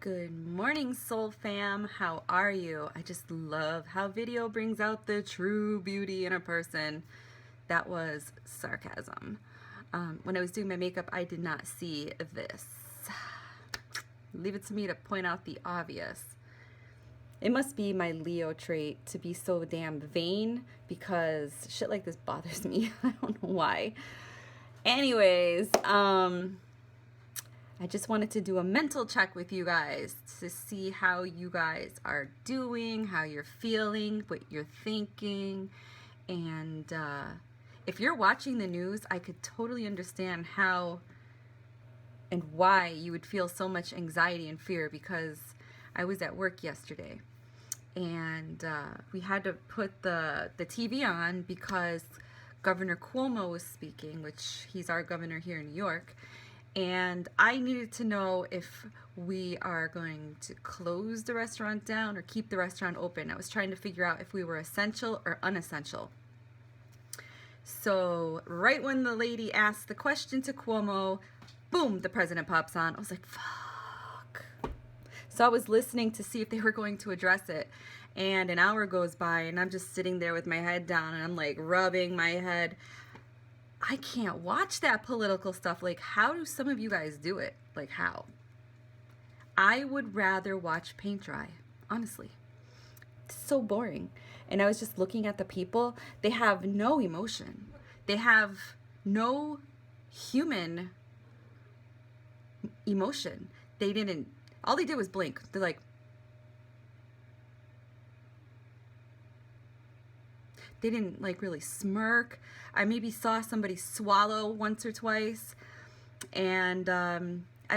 Good morning, Soul Fam. How are you? I just love how video brings out the true beauty in a person. That was sarcasm. When I was doing my makeup, I did not see this. Leave it to me to point out the obvious. It must be my Leo trait to be so damn vain because shit like this bothers me. I don't know why. Anyways, I just wanted to do a mental check with you guys to see how you guys are doing, how you're feeling, what you're thinking. And if you're watching the news, I could totally understand how and why you would feel so much anxiety and fear, because I was at work yesterday and we had to put the TV on because Governor Cuomo was speaking, which he's our governor here in New York. And I needed to know if we are going to close the restaurant down or keep the restaurant open. I was trying to figure out if we were essential or unessential. So right when the lady asked the question to Cuomo, boom, the president pops on. I was like, fuck. So I was listening to see if they were going to address it. And an hour goes by and I'm just sitting there with my head down and I'm like rubbing my head. I can't watch that political stuff. Like, how do some of you guys do it? Like, how? I would rather watch paint dry, honestly. It's so boring. And I was just looking at the people. They have no emotion. They have no human emotion. All they did was blink. They're like, they didn't like really smirk. I maybe saw somebody swallow once or twice. And I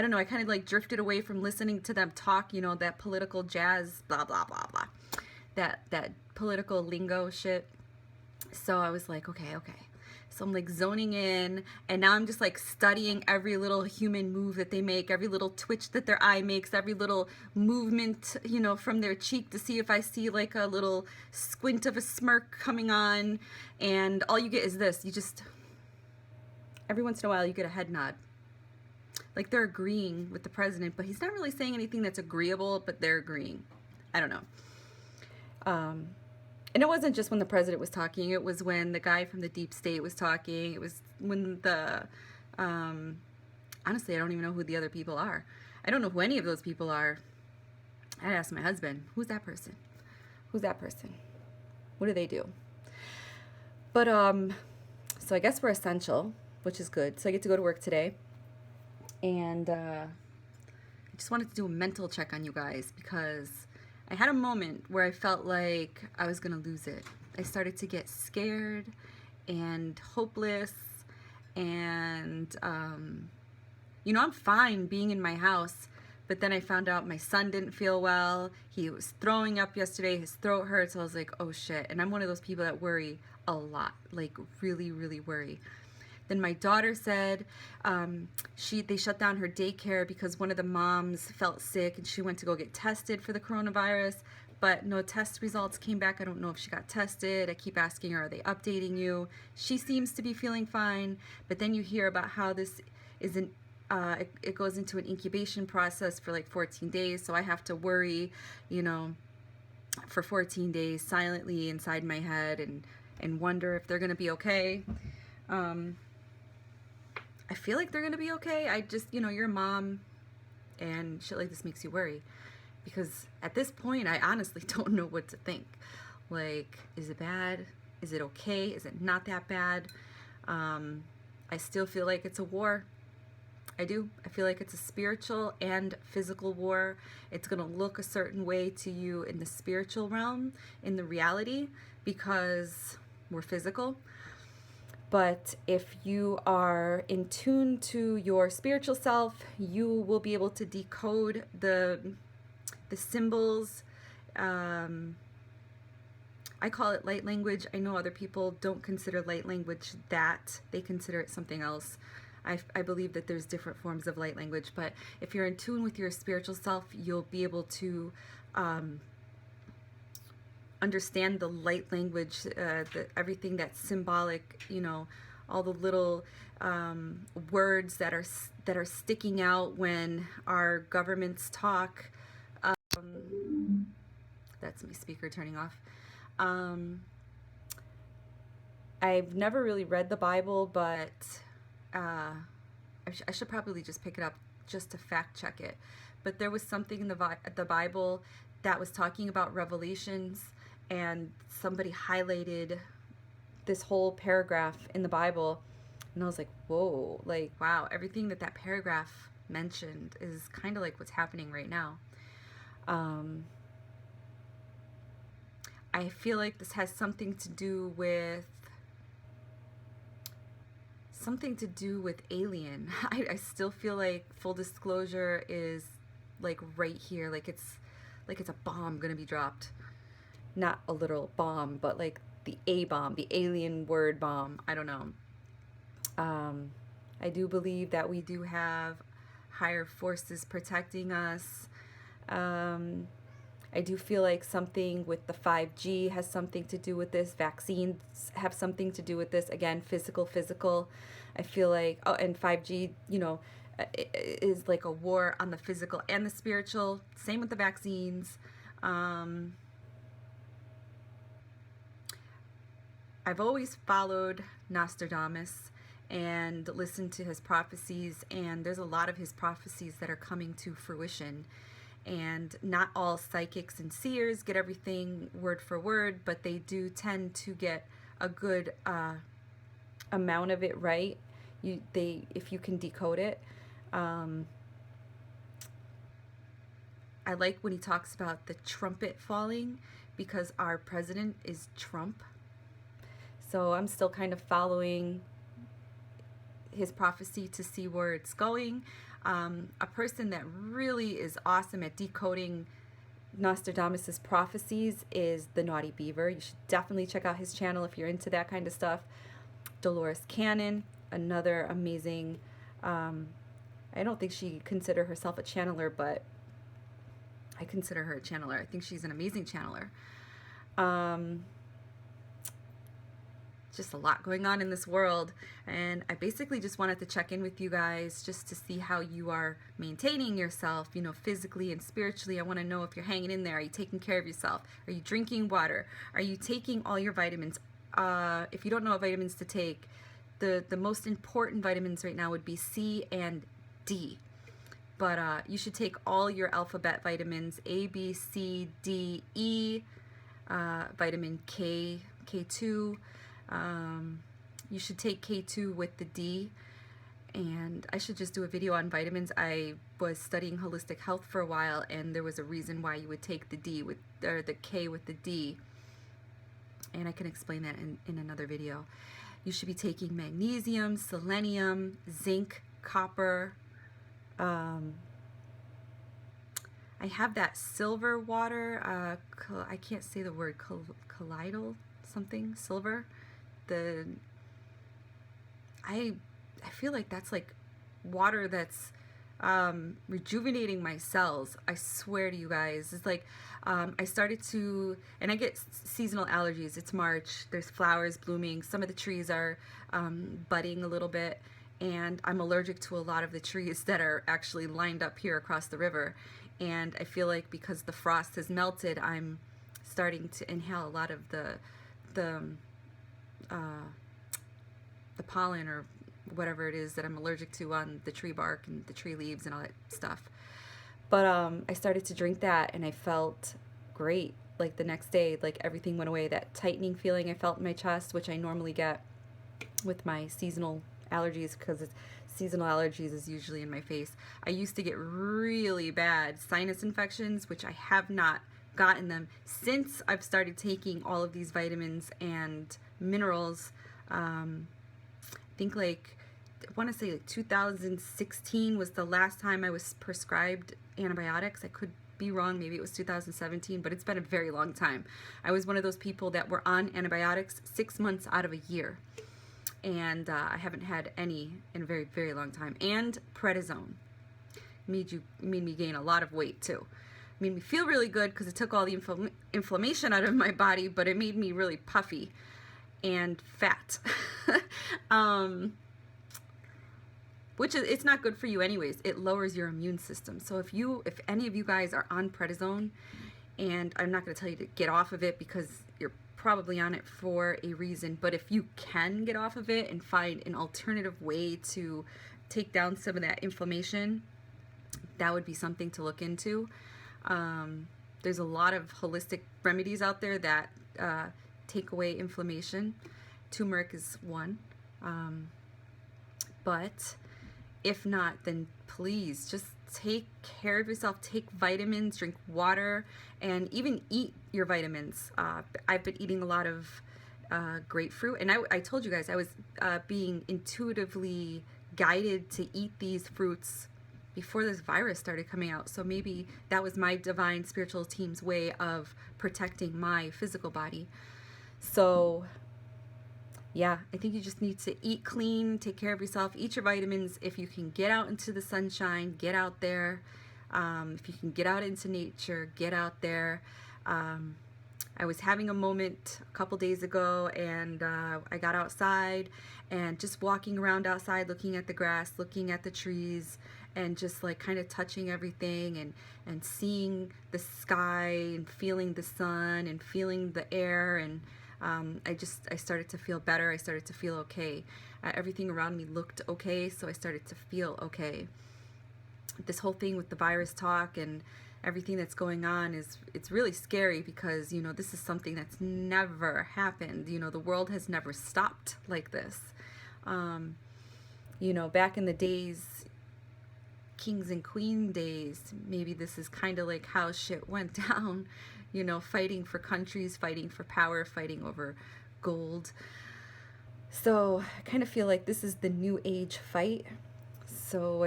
don't know, I kind of like drifted away from listening to them talk, you know, that political jazz, blah, blah, blah, blah. That political lingo shit. So I was like, okay. So I'm like zoning in, and now I'm just like studying every little human move that they make, every little twitch that their eye makes, every little movement, you know, from their cheek to see if I see like a little squint of a smirk coming on. And all you get is this. You just, every once in a while, you get a head nod. Like they're agreeing with the president, but he's not really saying anything that's agreeable, but they're agreeing. I don't know. And it wasn't just when the president was talking. It was when the guy from the deep state was talking. It was when honestly, I don't even know who the other people are. I don't know who any of those people are. I'd ask my husband, who's that person? Who's that person? What do they do? But, so I guess we're essential, which is good. So I get to go to work today. And I just wanted to do a mental check on you guys because I had a moment where I felt like I was going to lose it. I started to get scared and hopeless. And, you know, I'm fine being in my house. But then I found out my son didn't feel well. He was throwing up yesterday. His throat hurts. So I was like, oh, shit. And I'm one of those people that worry a lot, like really, really worry. Then my daughter said they shut down her daycare because one of the moms felt sick and she went to go get tested for the coronavirus, but no test results came back. I don't know if she got tested. I keep asking her, are they updating you? She seems to be feeling fine, but then you hear about how this isn't, it goes into an incubation process for like 14 days, so I have to worry, you know, for 14 days silently inside my head and wonder if they're going to be okay. I feel like they're going to be okay. I just, you know, you're a mom and shit like this makes you worry. Because at this point, I honestly don't know what to think. Like, is it bad? Is it okay? Is it not that bad? I still feel like it's a war. I do. I feel like it's a spiritual and physical war. It's going to look a certain way to you in the spiritual realm, in the reality, because we're physical. But if you are in tune to your spiritual self, you will be able to decode the symbols. I call it light language. I know other people don't consider light language that. They consider it something else. I believe that there's different forms of light language. But if you're in tune with your spiritual self, you'll be able to understand the light language, everything that's symbolic, you know, all the little words that are sticking out when our governments talk. That's my speaker turning off. I've never really read the Bible, but I should probably just pick it up just to fact check it. But there was something in the Bible that was talking about revelations, and somebody highlighted this whole paragraph in the Bible, and I was like, whoa, like, wow, everything that paragraph mentioned is kind of like what's happening right now. I feel like this has something to do with Alien. I still feel like full disclosure is like right here, like it's a bomb gonna be dropped. Not a literal bomb, but like the A bomb, the alien word bomb. I don't know. I do believe that we do have higher forces protecting us. I do feel like something with the 5G has something to do with this. Vaccines have something to do with this. Again, physical. I feel like, oh, and 5G, you know, is like a war on the physical and the spiritual. Same with the vaccines. I've always followed Nostradamus and listened to his prophecies, and there's a lot of his prophecies that are coming to fruition. And not all psychics and seers get everything word for word, but they do tend to get a good amount of it right. If you can decode it. I like when he talks about the trumpet falling, because our president is Trump. So I'm still kind of following his prophecy to see where it's going. A person that really is awesome at decoding Nostradamus's prophecies is the Naughty Beaver. You should definitely check out his channel if you're into that kind of stuff. Dolores Cannon, another amazing, I don't think she consider herself a channeler, but I consider her a channeler. I think she's an amazing channeler. Just a lot going on in this world, and I basically just wanted to check in with you guys just to see how you are maintaining yourself, you know, physically and spiritually. I want to know if you're hanging in there. Are you taking care of yourself? Are you drinking water? Are you taking all your vitamins? If you don't know what vitamins to take, the most important vitamins right now would be C and D. But you should take all your alphabet vitamins, A, B, C, D, E, vitamin K, K2. You should take K2 with the D, and I should just do a video on vitamins. I was studying holistic health for a while, and there was a reason why you would take the D with, or the K with the D, and I can explain that in another video. You should be taking magnesium, selenium, zinc, copper. I have that silver water, I can't say the word, colloidal something, silver. I feel like that's like water that's rejuvenating my cells. I swear to you guys, it's like I started to, and I get seasonal allergies. It's March, there's flowers blooming, some of the trees are budding a little bit, and I'm allergic to a lot of the trees that are actually lined up here across the river. And I feel like because the frost has melted, I'm starting to inhale a lot of the pollen or whatever it is that I'm allergic to on the tree bark and the tree leaves and all that stuff. But I started to drink that, and I felt great. Like the next day, like everything went away. That tightening feeling I felt in my chest, which I normally get with my seasonal allergies, because seasonal allergies is usually in my face. I used to get really bad sinus infections, which I have not gotten them since I've started taking all of these vitamins and minerals. I think like, I want to say like 2016 was the last time I was prescribed antibiotics. I could be wrong, maybe it was 2017, but it's been a very long time. I was one of those people that were on antibiotics 6 months out of a year, and I haven't had any in a very, very long time. And prednisone made me gain a lot of weight too. Made me feel really good because it took all the inflammation out of my body, but it made me really puffy. and fat. Which is, it's not good for you anyways. It lowers your immune system. So if any of you guys are on prednisone, and I'm not going to tell you to get off of it because you're probably on it for a reason, but if you can get off of it and find an alternative way to take down some of that inflammation, that would be something to look into. There's a lot of holistic remedies out there that take away inflammation. Turmeric is one. But if not, then please just take care of yourself. Take vitamins, drink water, and even eat your vitamins. I've been eating a lot of grapefruit, and I told you guys I was being intuitively guided to eat these fruits before this virus started coming out. So maybe that was my divine spiritual team's way of protecting my physical body. So yeah, I think you just need to eat clean, take care of yourself, eat your vitamins. If you can get out into the sunshine, get out there. If you can get out into nature, get out there. I was having a moment a couple days ago, and I got outside and just walking around outside, looking at the grass, looking at the trees, and just like kind of touching everything and seeing the sky and feeling the sun and feeling the air, and I started to feel better. I started to feel okay. Everything around me looked okay, so I started to feel okay. This whole thing with the virus talk and everything that's going on it's really scary because, you know, this is something that's never happened. You know, the world has never stopped like this. You know, back in the days, kings and queen days, maybe this is kind of like how shit went down. You know, fighting for countries, fighting for power, fighting over gold. So I kind of feel like this is the new age fight. So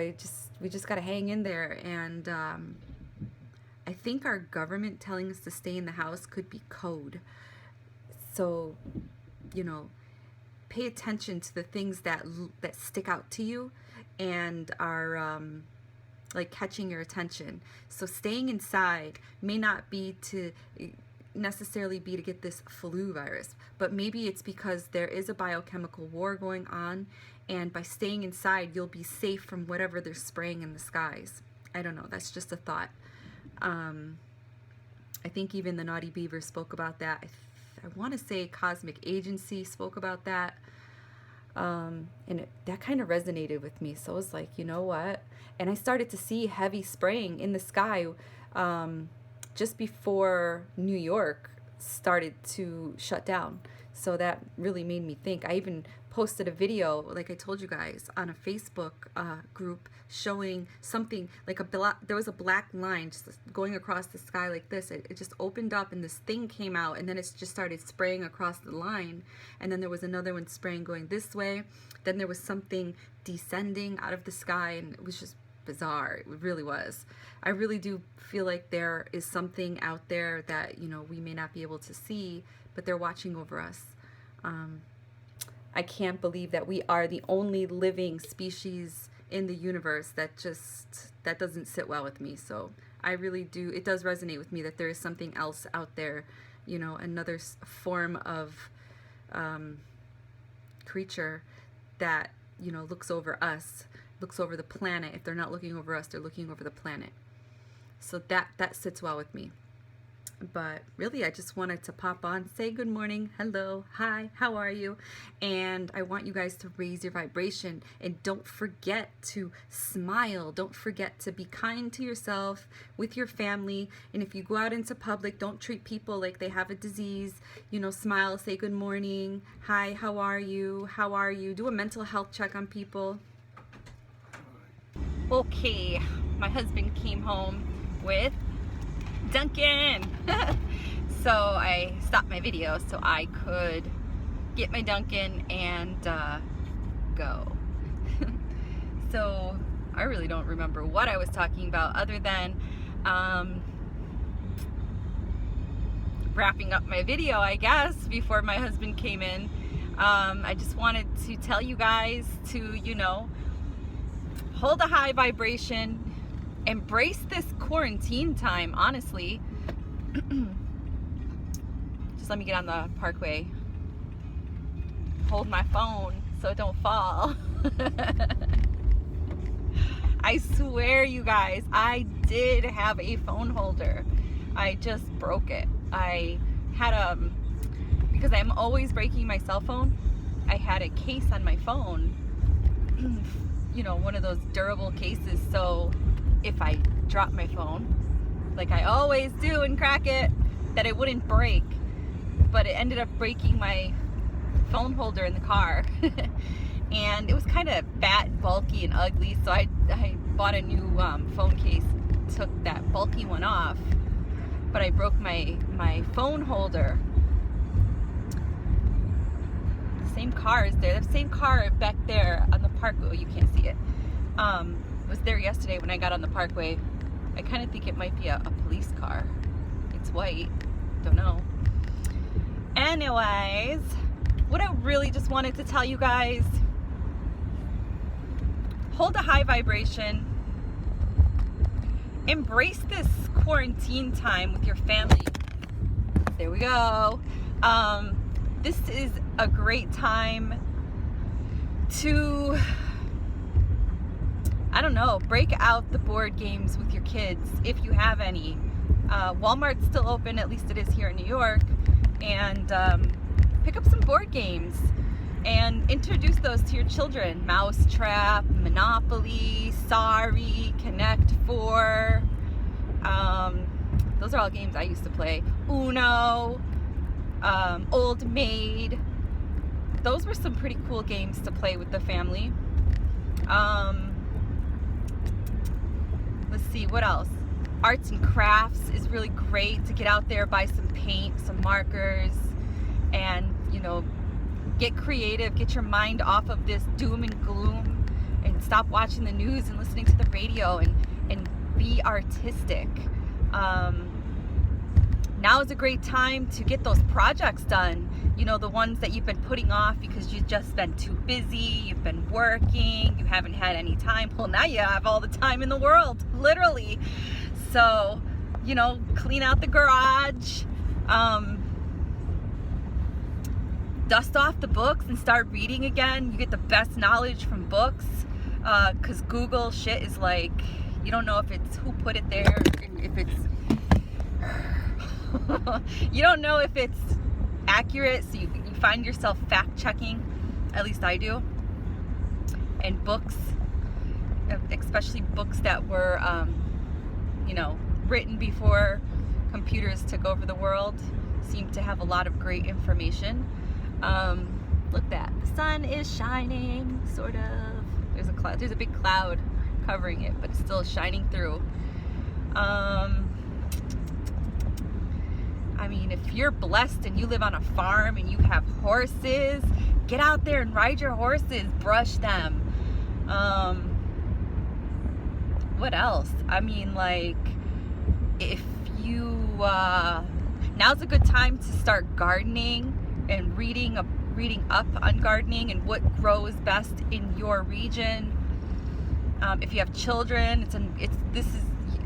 we just got to hang in there. And I think our government telling us to stay in the house could be code. So, you know, pay attention to the things that stick out to you and are like catching your attention. So staying inside may not be to necessarily be to get this flu virus, but maybe it's because there is a biochemical war going on, and by staying inside you'll be safe from whatever they're spraying in the skies. I don't know, that's just a thought. I think even the Naughty Beaver spoke about that. I want to say Cosmic Agency spoke about that. And that kind of resonated with me. So I was like, you know what? And I started to see heavy spraying in the sky just before New York started to shut down. So that really made me think. I even posted a video, like I told you guys, on a Facebook group showing something like there was a black line just going across the sky like this. It just opened up and this thing came out, and then it just started spraying across the line, and then there was another one spraying going this way. Then there was something descending out of the sky, and it was just bizarre. It really was. I really do feel like there is something out there that, you know, we may not be able to see, but they're watching over us. I can't believe that we are the only living species in the universe that doesn't sit well with me. So I really do, it does resonate with me that there is something else out there, you know, another form of creature that, you know, looks over us, looks over the planet. If they're not looking over us, they're looking over the planet. So that sits well with me. But really, I just wanted to pop on, say good morning, hello, hi, how are you? And I want you guys to raise your vibration, and don't forget to smile. Don't forget to be kind to yourself, with your family. And if you go out into public, don't treat people like they have a disease. You know, smile, say good morning, hi, how are you? How are you? Do a mental health check on people. Okay, my husband came home with Dunkin'. So I stopped my video so I could get my Dunkin' and go. So I really don't remember what I was talking about other than wrapping up my video, I guess, before my husband came in. I just wanted to tell you guys to, you know, hold a high vibration. Embrace this quarantine time, honestly. Just let me get on the parkway. hold my phone so it don't fall. I swear, you guys, I did have a phone holder. I just broke it. I had because I'm always breaking my cell phone, I had a case on my phone, you know, one of those durable cases, so if I drop my phone, like I always do and crack it, that it wouldn't break. But it ended up breaking my phone holder in the car. And it was kind of fat and bulky and ugly, so I bought a new phone case, took that bulky one off, but I broke my phone holder. The same car is there. The same car back there on the parkway. Oh, you can't see it. Was there yesterday when I got on the parkway. I kind of think it might be a police car. It's white. Don't know. Anyways, what I really just wanted to tell you guys, hold a high vibration. Embrace this quarantine time with your family. There we go. This is a great time to, I don't know, break out the board games with your kids if you have any. Walmart's still open, at least it is here in New York, and pick up some board games and introduce those to your children. Mousetrap, Monopoly, Sorry, Connect 4. Those are all games I used to play. Uno, Old Maid. Those were some pretty cool games to play with the family. Let's see, what else? Arts and crafts is really great to get out there, buy some paint, some markers, and, you know, get creative, get your mind off of this doom and gloom, and stop watching the news and listening to the radio, and be artistic. Now is a great time to get those projects done. You know, the ones that you've been putting off because you've just been too busy, you've been working, you haven't had any time. Well, now you have all the time in the world, literally. So, you know, clean out the garage, dust off the books and start reading again. You get the best knowledge from books, because Google shit is like, you don't know if it's who put it there, if it's you don't know if it's accurate, so you find yourself fact checking. At least I do. And books, especially books that were you know, written before computers took over the world, seem to have a lot of great information. Look at that, the sun is shining, sort of. There's a cloud, there's a big cloud covering it, but it's still shining through. I mean, if you're blessed and you live on a farm and you have horses, get out there and ride your horses, brush them. What else? I mean, like, if you, now's a good time to start gardening and reading up on gardening and what grows best in your region. If you have children, this is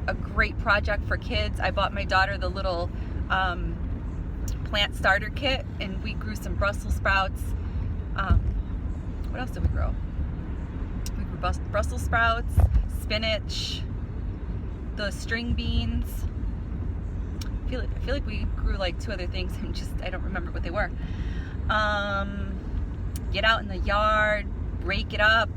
a great project for kids. I bought my daughter the little plant starter kit, and we grew some Brussels sprouts. What else did we grow? We grew Brussels sprouts, spinach, the string beans. I feel like we grew like 2 other things, and I don't remember what they were. Get out in the yard, break it up.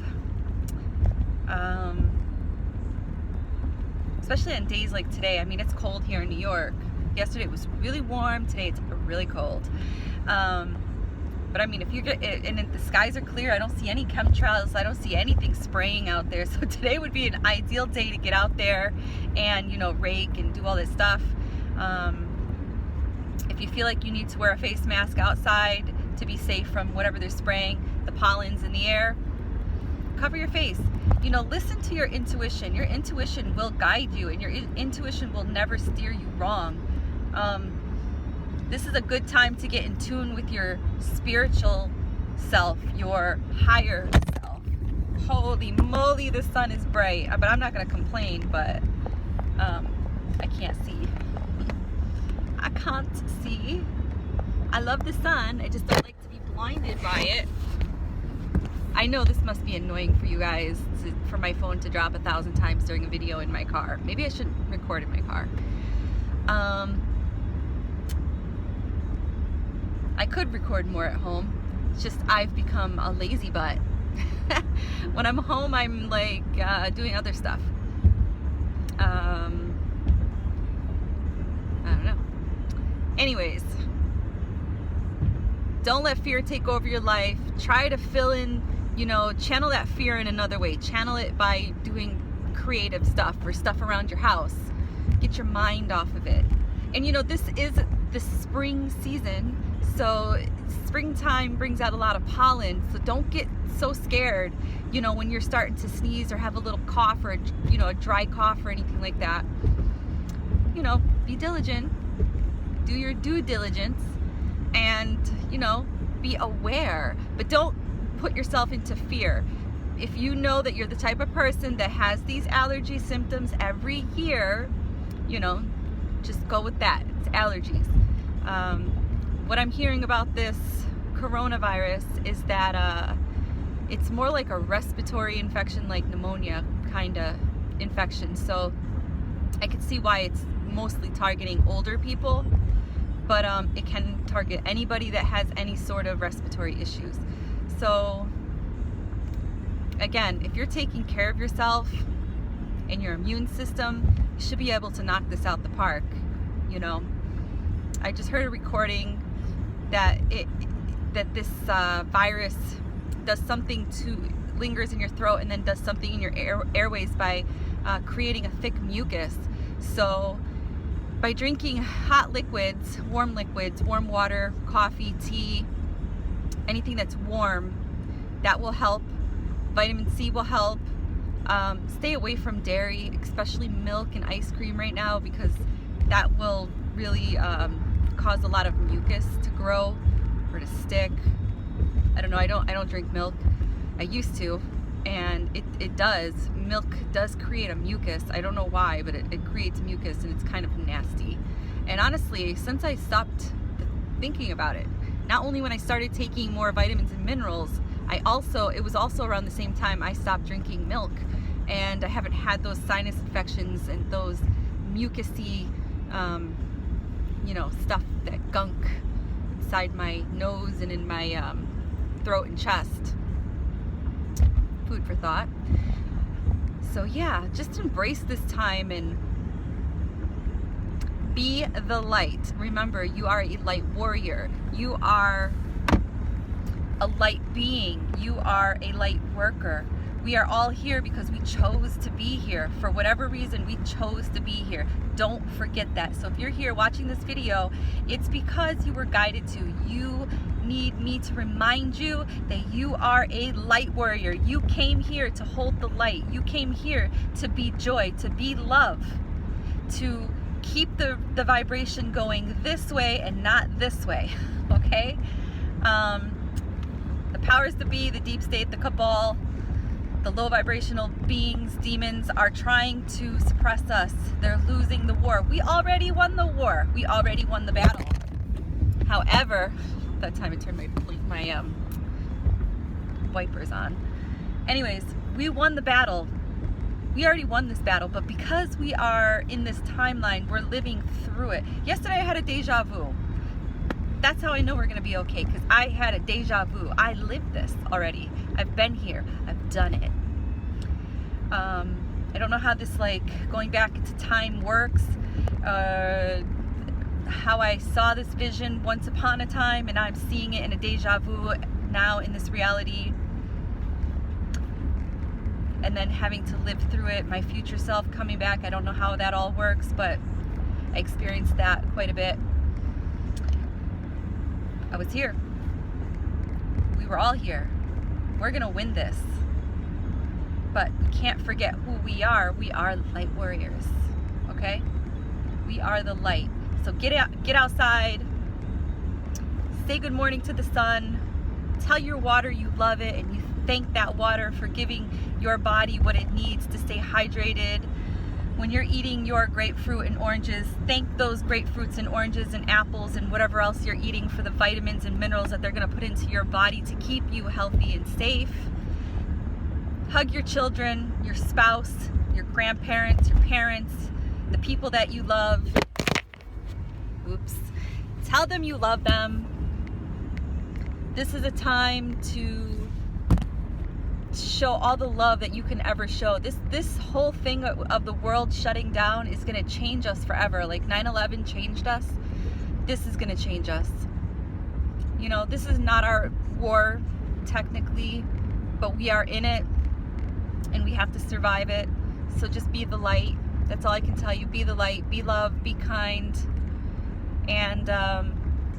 Especially on days like today. I mean, it's cold here in New York. Yesterday it was really warm. Today it's really cold. But I mean, if you're and if the skies are clear, I don't see any chemtrails. I don't see anything spraying out there. So today would be an ideal day to get out there and, you know, rake and do all this stuff. If you feel like you need to wear a face mask outside to be safe from whatever they're spraying, the pollen's in the air, cover your face. You know, listen to your intuition. Your intuition will guide you, and your intuition will never steer you wrong. This is a good time to get in tune with your spiritual self, your higher self. Holy moly, the sun is bright. But I'm not going to complain, but I can't see. I can't see. I love the sun. I just don't like to be blinded by it. I know this must be annoying for you guys for my phone to drop 1,000 times during a video in my car. Maybe I should record in my car. I could record more at home. It's just I've become a lazy butt. When I'm home, I'm like doing other stuff. I don't know. Anyways, don't let fear take over your life. Try to fill in, you know, channel that fear in another way. Channel it by doing creative stuff or stuff around your house. Get your mind off of it. And you know, this is the spring season, so springtime brings out a lot of pollen, so don't get so scared, you know, when you're starting to sneeze or have a little cough or, you know, a dry cough or anything like that. You know, be diligent, do your due diligence, and, you know, be aware, but don't put yourself into fear. If you know that you're the type of person that has these allergy symptoms every year, you know, just go with that. It's allergies. What I'm hearing about this coronavirus is that it's more like a respiratory infection, like pneumonia kind of infection. So I could see why it's mostly targeting older people, but it can target anybody that has any sort of respiratory issues. So again, if you're taking care of yourself and your immune system, you should be able to knock this out the park. You know, I just heard a recording that this virus does something lingers in your throat and then does something in your airways by creating a thick mucus. So by drinking hot liquids, warm water, coffee, tea, anything that's warm, that will help. Vitamin C will help. Stay away from dairy, especially milk and ice cream right now, because that will really cause a lot of mucus to grow or to stick. I don't know, I don't drink milk. I used to, and it does. Milk does create a mucus. I don't know why, but it creates mucus, and it's kind of nasty. And honestly, since I stopped thinking about it, not only when I started taking more vitamins and minerals, it was also around the same time I stopped drinking milk, and I haven't had those sinus infections and those mucusy, you know, stuff, that gunk inside my nose and in my throat and chest. Food for thought. So yeah, just embrace this time and be the light. Remember, you are a light warrior. You are a light being. You are a light worker. We are all here because we chose to be here. For whatever reason, we chose to be here. Don't forget that. So if you're here watching this video, it's because you were guided to. You need me to remind you that you are a light warrior. You came here to hold the light. You came here to be joy, to be love, to keep the vibration going this way and not this way. Okay? The powers that be, the deep state, the cabal, the low vibrational beings, demons, are trying to suppress us. They're losing the war. We already won the war. We already won the battle. However, that time I turned my wipers on. Anyways, we won the battle. We already won this battle, but because we are in this timeline, we're living through it. Yesterday I had a deja vu. That's how I know we're gonna be okay, because I had a deja vu. I lived this already. I've been here. I've done it. I don't know how this, like, going back into time works. How I saw this vision once upon a time, and I'm seeing it in a deja vu now in this reality. And then having to live through it, my future self coming back. I don't know how that all works, but I experienced that quite a bit. I was here. We were all here. We're gonna win this. But we can't forget who we are. We are light warriors, okay? We are the light. So get outside, say good morning to the sun, tell your water you love it and you thank that water for giving your body what it needs to stay hydrated when you're eating your grapefruit and oranges, thank those grapefruits and oranges and apples and whatever else you're eating for the vitamins and minerals that they're going to put into your body to keep you healthy and safe. Hug your children, your spouse, your grandparents, your parents, the people that you love. Oops. Tell them you love them. This is a time to show all the love that you can ever show. This whole thing of the world shutting down is going to change us forever. Like 9/11 changed us. This is going to change us. You know, this is not our war technically, but we are in it and we have to survive it. So just be the light. That's all I can tell you. Be the light, be love, be kind, and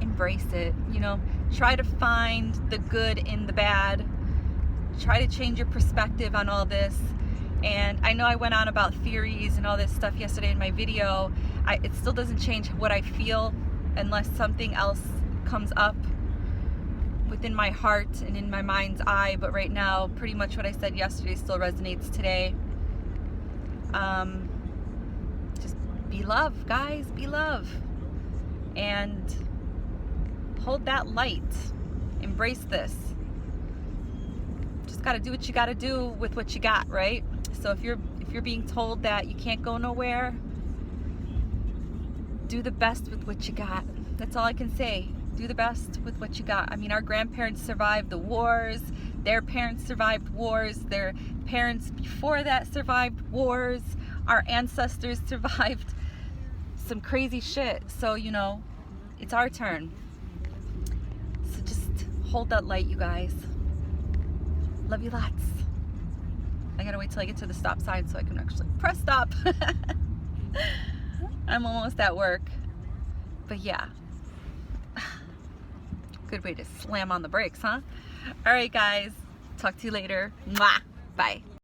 embrace it. You know, try to find the good in the bad. Try to change your perspective on all this. And I know I went on about theories and all this stuff yesterday in my video. It still doesn't change what I feel unless something else comes up within my heart and in my mind's eye. But right now, pretty much what I said yesterday still resonates today. Just be love, guys, be love. And hold that light. Embrace this. Just got to do what you got to do with what you got, right? So if you're being told that you can't go nowhere, do the best with what you got. That's all I can say. Do the best with what you got. I mean, our grandparents survived the wars. Their parents survived wars. Their parents before that survived wars. Our ancestors survived some crazy shit. So, you know, it's our turn. So just hold that light, you guys. Love you lots. I gotta wait till I get to the stop sign so I can actually press stop. I'm almost at work. But yeah. Good way to slam on the brakes, huh? Alright guys. Talk to you later. Mwah. Bye.